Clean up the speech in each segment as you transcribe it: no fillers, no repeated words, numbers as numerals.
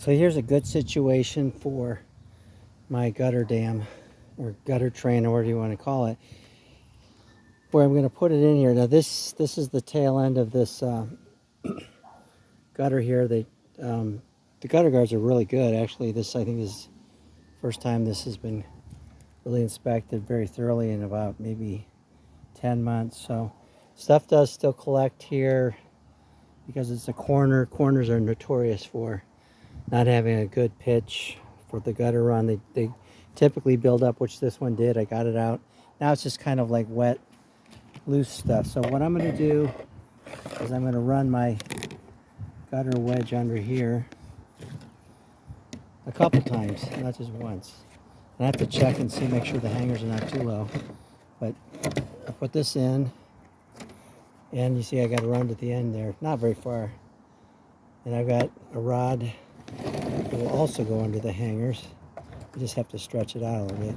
So here's a good situation for my gutter dam or gutter train, or whatever you want to call it, where I'm going to put it in here. Now this is the tail end of this gutter here. The gutter guards are really good. Actually, this I think is the first time this has been really inspected very thoroughly in about maybe 10 months. So stuff does still collect here because it's a corner. Corners are notorious for not having a good pitch for the gutter run. They typically build up, which this one did. I got it out. Now it's just kind of like wet, loose stuff. So what I'm going to do is I'm going to run my gutter wedge under here a couple times, not just once. And I have to check and see, make sure the hangers are not too low. But I put this in, and you see I got to run to the end there, not very far. And I've got a rod that will also go under the hangers. You just have to stretch it out a little bit.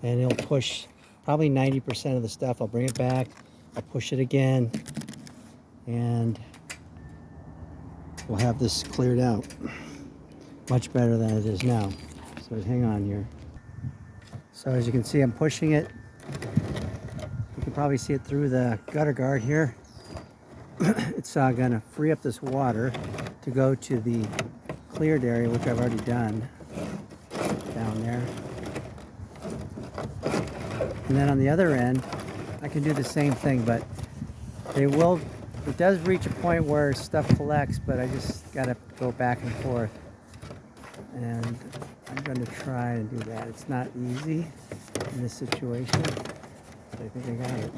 And it'll push probably 90% of the stuff. I'll bring it back, I'll push it again, and we'll have this cleared out. Much better than it is now. So hang on here. So as you can see, I'm pushing it. You can probably see it through the gutter guard here. It's going to free up this water to go to the cleared area, which I've already done down there. And then on the other end, I can do the same thing, but it does reach a point where stuff collects, but I just got to go back and forth. And I'm going to try and do that. It's not easy in this situation, but I think I got it.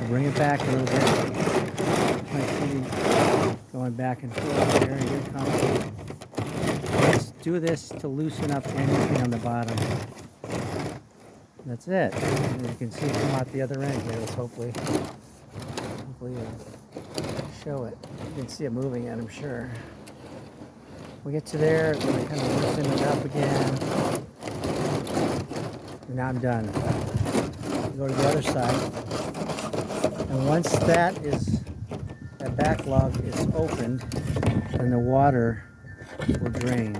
I'll bring it back a little bit. Going back and forth here, and here it comes. Let's do this to loosen up anything on the bottom. That's it. And you can see it come out the other end here. Let's hopefully show it. You can see it moving yet, I'm sure. We get to there, then I kind of loosen it up again. And now I'm done. Go to the other side. And once that backlog is opened, then the water will drain.